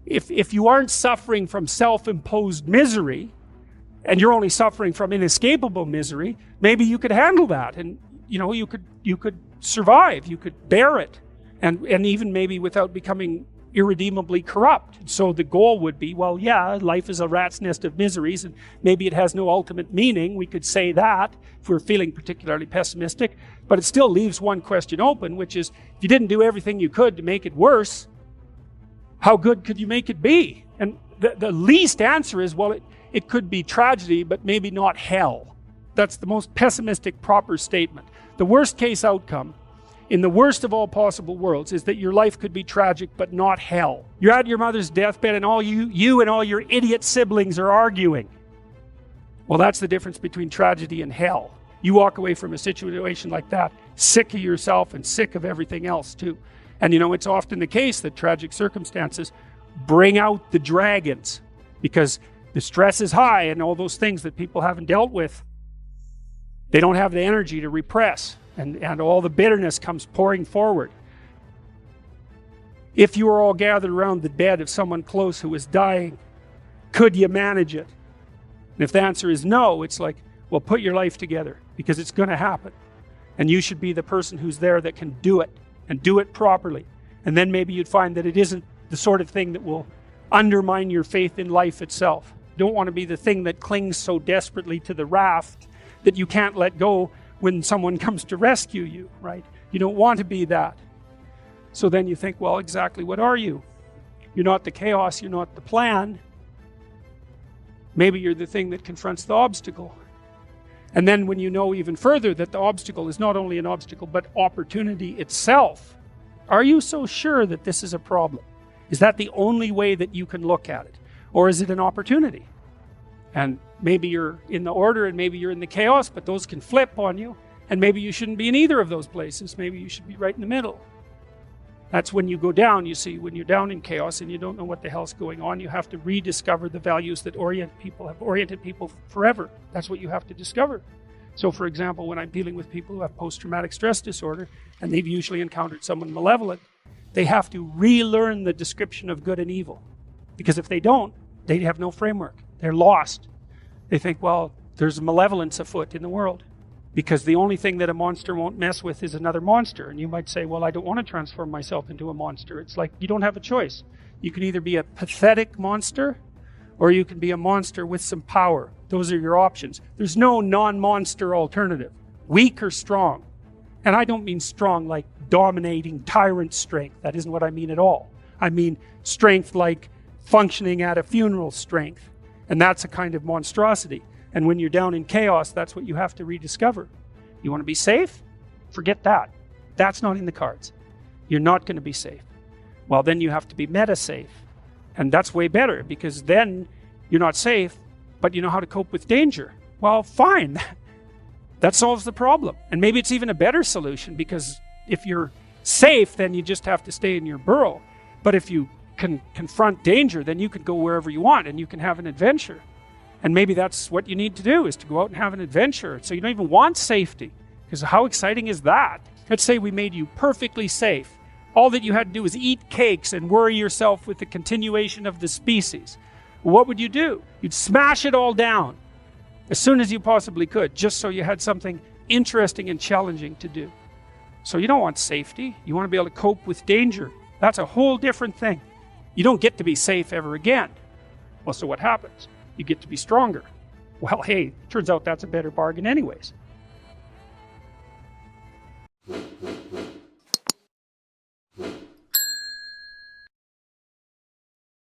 If you aren't suffering from self-imposed misery, and you're only suffering from inescapable misery, maybe you could handle that, and you could survive, you could bear it, and even maybe without becoming irredeemably corrupt. So the goal would be, well, yeah, life is a rat's nest of miseries, and maybe it has no ultimate meaning. We could say that if we're feeling particularly pessimistic, but it still leaves one question open, which is, if you didn't do everything you could to make it worse, how good could you make it be? And the least answer is, well, it could be tragedy, but maybe not hell. That's the most pessimistic, proper statement. The worst case outcome, in the worst of all possible worlds, is that your life could be tragic, but not hell. You're at your mother's deathbed, and you and all your idiot siblings are arguing. Well, that's the difference between tragedy and hell. You walk away from a situation like that, sick of yourself and sick of everything else too. And it's often the case that tragic circumstances bring out the dragons, because the stress is high and all those things that people haven't dealt with, they don't have the energy to repress, and all the bitterness comes pouring forward. If you were all gathered around the bed of someone close who was dying, could you manage it? And if the answer is no, it's like, well, put your life together, because it's going to happen. And you should be the person who's there that can do it, and do it properly. And then maybe you'd find that it isn't the sort of thing that will undermine your faith in life itself. You don't want to be the thing that clings so desperately to the raft that you can't let go when someone comes to rescue you, right? You don't want to be that. So then you think, well, exactly what are you? You're not the chaos, you're not the plan. Maybe you're the thing that confronts the obstacle. And then when you know even further that the obstacle is not only an obstacle, but opportunity itself, are you so sure that this is a problem? Is that the only way that you can look at it? Or is it an opportunity? And maybe you're in the order and maybe you're in the chaos, but those can flip on you. And maybe you shouldn't be in either of those places. Maybe you should be right in the middle. That's when you go down, you see, when you're down in chaos and you don't know what the hell's going on, you have to rediscover the values that have oriented people forever. That's what you have to discover. So for example, when I'm dealing with people who have post-traumatic stress disorder, and they've usually encountered someone malevolent, they have to relearn the description of good and evil. Because if they don't, they have no framework. They're lost. They think, well, there's malevolence afoot in the world. Because the only thing that a monster won't mess with is another monster. And you might say, well, I don't want to transform myself into a monster. It's like, you don't have a choice. You can either be a pathetic monster, or you can be a monster with some power. Those are your options. There's no non-monster alternative. Weak or strong. And I don't mean strong like dominating tyrant strength. That isn't what I mean at all. I mean strength like functioning at a funeral strength. And that's a kind of monstrosity. And when you're down in chaos, that's what you have to rediscover. You want to be safe? Forget that. That's not in the cards. You're not going to be safe. Well, then you have to be meta-safe. And that's way better, because then you're not safe, but you know how to cope with danger. Well, fine. That solves the problem. And maybe it's even a better solution, because if you're safe, then you just have to stay in your burrow. But if you can confront danger, then you can go wherever you want and you can have an adventure. And maybe that's what you need to do, is to go out and have an adventure. So you don't even want safety, because how exciting is that? Let's say we made you perfectly safe. All that you had to do was eat cakes and worry yourself with the continuation of the species. What would you do? You'd smash it all down as soon as you possibly could, just so you had something interesting and challenging to do. So you don't want safety. You want to be able to cope with danger. That's a whole different thing. You don't get to be safe ever again. Well, so what happens? You get to be stronger. Well, hey, turns out that's a better bargain anyways.